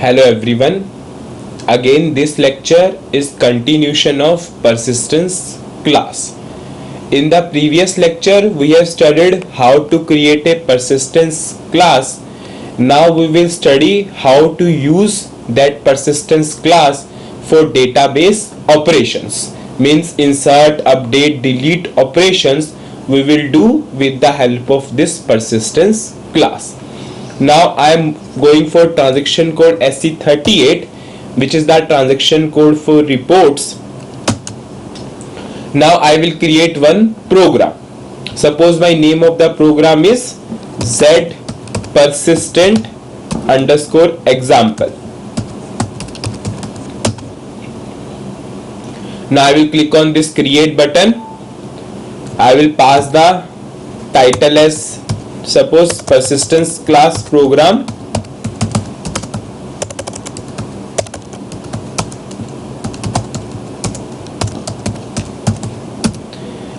Hello everyone. Again this lecture is continuation of persistence class. In the previous lecture we have studied how to create a persistence class. Now we will study how to use that persistence class for database operations. Means insert, update, delete operations we will do with the help of this persistence class. Now I am going for transaction code SC38, which is the transaction code for reports. Now I will create one program. Suppose my name of the program is Z persistent underscore example. Now I will click on this create button. I will pass the title as suppose persistence class program.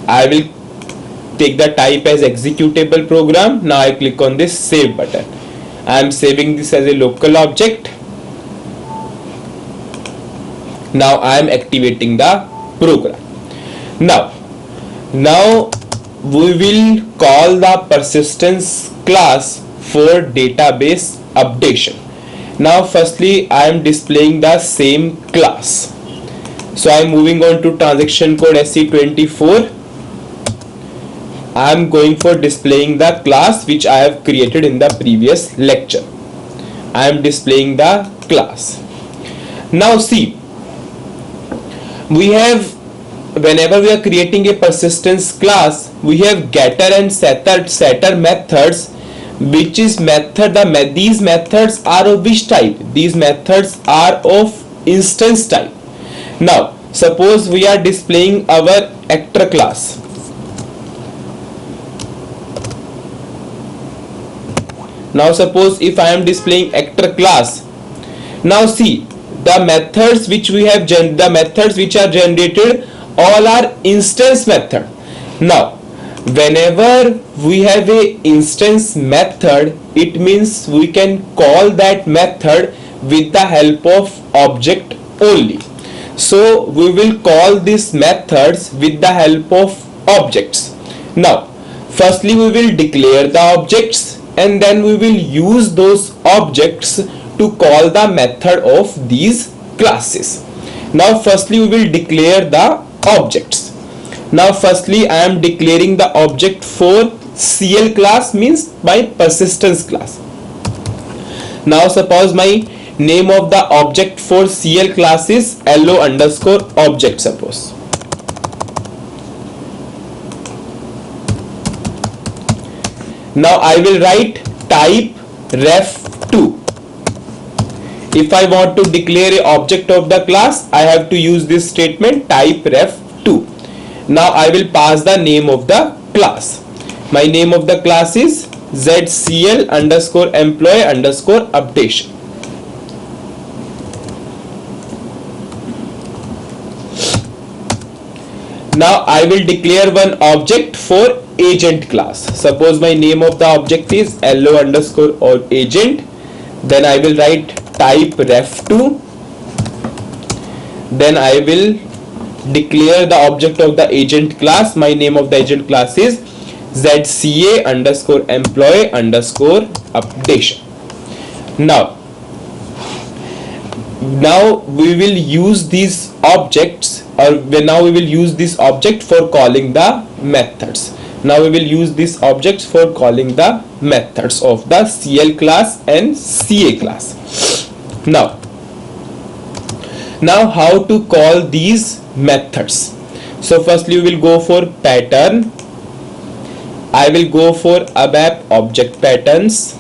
I will take the type as executable program. Now I click on this save button. I am saving this as a local object. Now I am activating the program. Now we will call the persistence class for database updation. Now firstly I am displaying the same class. So I am moving on to transaction code SC24. I am going for displaying the class which I have created in the previous lecture. I am displaying the class. Now see, we have, whenever we are creating a persistence class, we have getter and setter methods, which is these methods are of which type? These methods are of instance type. Now suppose we are displaying our actor class. Now suppose if I am displaying actor class, now see the methods which we have the methods which are generated all are instance method. Now whenever we have a instance method, it means we can call that method with the help of object only. So we will call these methods with the help of objects. Now firstly we will declare the objects and then we will use those objects to call the method of these classes. Now firstly we will declare the objects. Now firstly I am declaring the object for CL class, means my persistence class. Now suppose my name of the object for CL class is LO underscore object suppose. Now I will write type ref2. If I want to declare an object of the class, I have to use this statement type ref2. Now I will pass the name of the class. My name of the class is ZCL underscore employee underscore updation. Now I will declare one object for agent class. Suppose my name of the object is LO underscore or agent. Then I will write type ref2. Then I will declare the object of the agent class. My name of the agent class is ZCA underscore employee underscore updation. Now we will use these objects, or now we will use this object for calling the methods. Now we will use these objects for calling the methods of the CL class and CA class. Now how to call these methods? So firstly we will go for pattern. I will go for ABAP object patterns.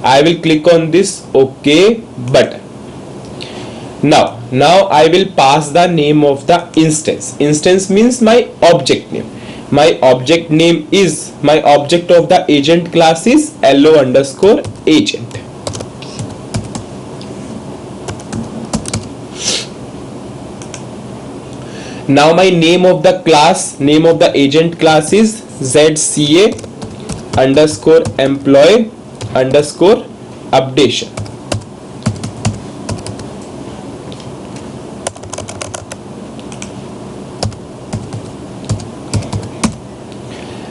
I will click on this OK button. Now I will pass the name of the instance. Instance means my object name. My object name is, my object of the agent class is LO underscore agent. Now my name of the class, name of the agent class is ZCA underscore employee underscore updation.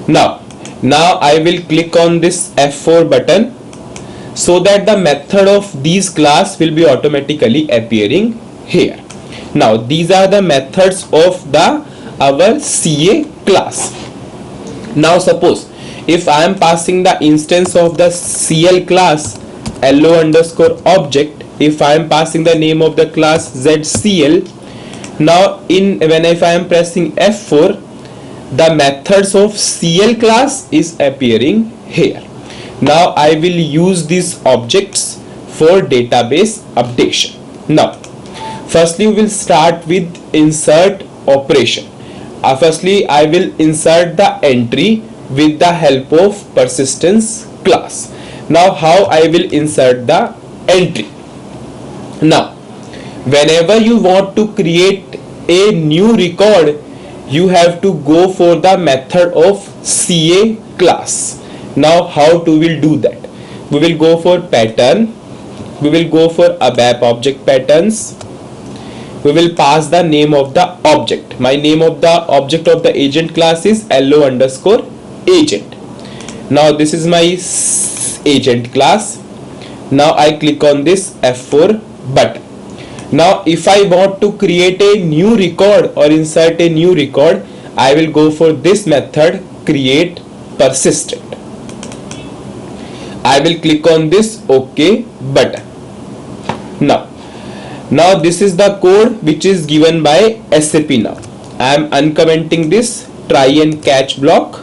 Now I will click on this F4 button, so that the method of these class will be automatically appearing here. Now these are the methods of the our CA class. Now suppose if I am passing the instance of the CL class LO underscore object, if I am passing the name of the class ZCL, now if I am pressing F4, the methods of CL class is appearing here. Now I will use these objects for database updation. Now firstly we will start with insert operation. Firstly I will insert the entry with the help of persistence class. Now how I will insert the entry? Now whenever you want to create a new record, you have to go for the method of CA class. Now how we will do that? We will go for pattern, we will go for ABAP object patterns, we will pass the name of the object. My name of the object of the agent class is LO underscore agent. Now this is my agent class. Now I click on this F4 button. Now if I want to create a new record or insert a new record, I will go for this method create persistent. I will click on this OK button. Now this is the code which is given by SAP. Now I am uncommenting this try and catch block.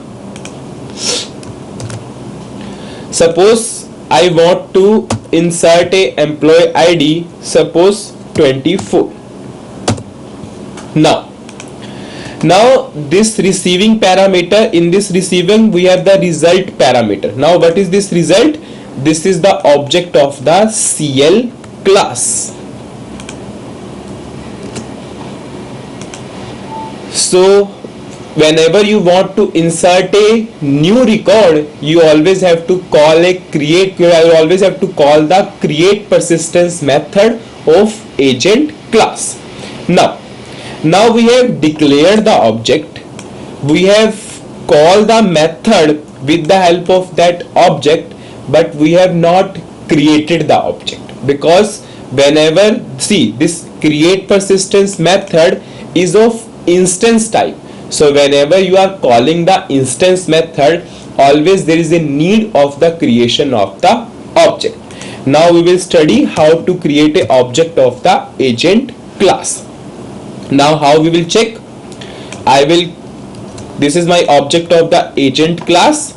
Suppose I want to insert a employee ID, suppose 24. Now this receiving parameter, in this receiving we have the result parameter. Now what is this result? This is the object of the CL class. So whenever you want to insert a new record, you always have to call the create persistence method of agent class. Now we have declared the object, we have called the method with the help of that object, but we have not created the object, because whenever this create persistence method is of instance type. So whenever you are calling the instance method, always there is a need of the creation of the object. Now we will study how to create an object of the agent class. Now how we will check? This is my object of the agent class.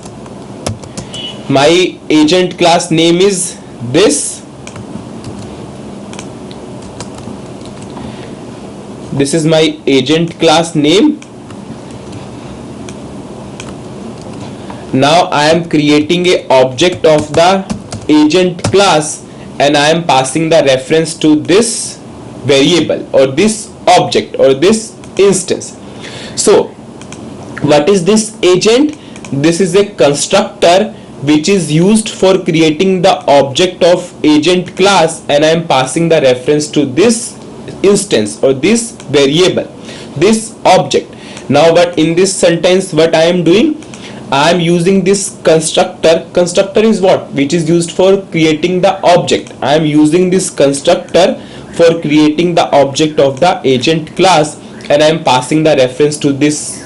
My agent class name is this. This is my agent class name. Now I am creating a object of the agent class and I am passing the reference to this variable or this object or this instance. So what is this agent? This is a constructor which is used for creating the object of agent class, and I am passing the reference to this instance or this variable, this object. Now but in this sentence what I am doing, I am using this constructor. Constructor is what? Which is used for creating the object. I am using this constructor for creating the object of the agent class, and I am passing the reference to this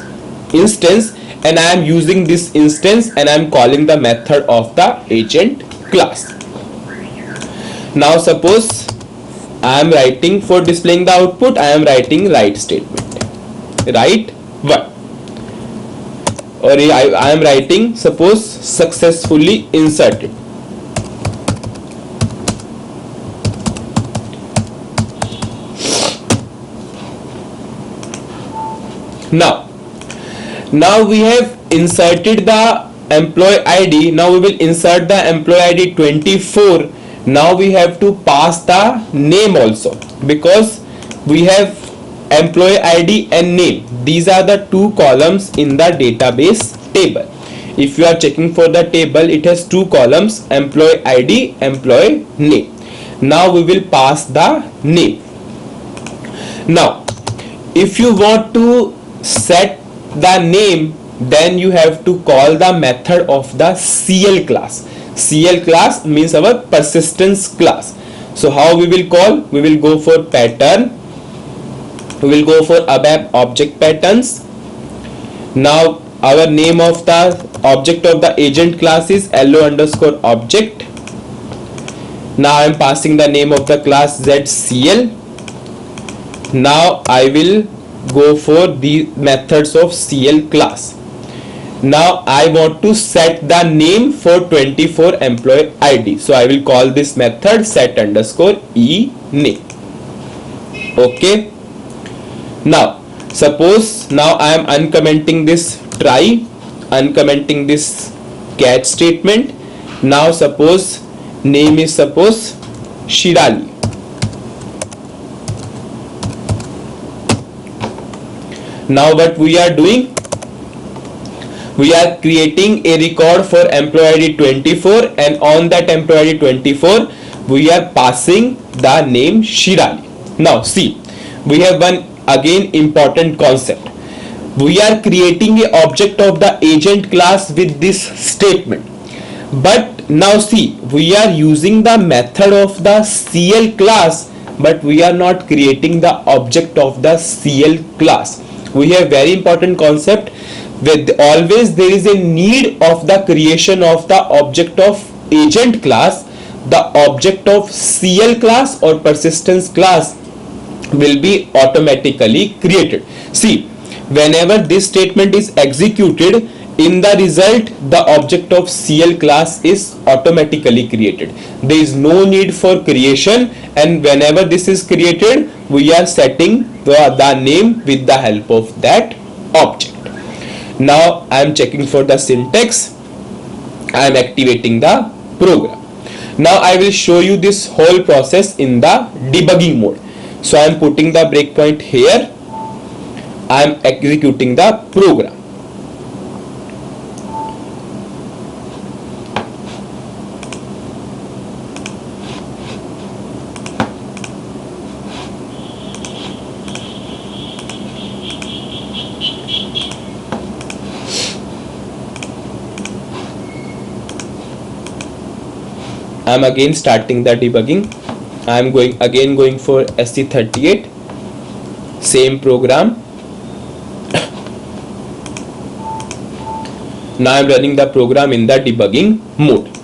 instance, and I am using this instance and I am calling the method of the agent class. Now suppose I am writing, for displaying the output, I am writing write statement. Write what? Or I am writing, suppose successfully inserted. Now we have inserted the employee ID. Now we will insert the employee ID 24. Now we have to pass the name also, because we have employee ID and name. These are the two columns in the database table. If you are checking for the table, it has two columns, employee ID, employee name. Now we will pass the name. Now if you want to set the name then you have to call the method of the CL class. CL class means our persistence class. So how we will call? We will go for pattern. We will go for ABAP object patterns. Now our name of the object of the agent class is LO underscore object. Now I am passing the name of the class ZCL. Now I will go for the methods of CL class. Now I want to set the name for 24 employee ID. So I will call this method set underscore e name. Okay. Now suppose now I am uncommenting this try, uncommenting this catch statement. Now suppose name is suppose Shirali. Now what we are doing? We are creating a record for employee ID 24, and on that employee ID 24 we are passing the name Shirali. Now see, we have one again important concept. We are creating a object of the agent class with this statement, but now see, we are using the method of the CL class, but we are not creating the object of the CL class. We have very important concept. With always there is a need of the creation of the object of agent class. The object of CL class or persistence class will be automatically created. See, whenever this statement is executed, in the result the object of CL class is automatically created. There is no need for creation, and whenever this is created we are setting the name with the help of that object. Now I am checking for the syntax. I am activating the program. Now I will show you this whole process in the debugging mode. So I am putting the breakpoint here. I am executing the program. I am again starting the debugging. I am going for SC38, same program. Now I am running the program in the debugging mode.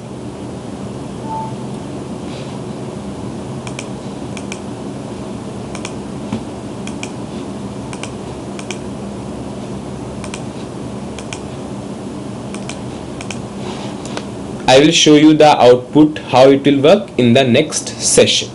I will show you the output, how it will work in the next session.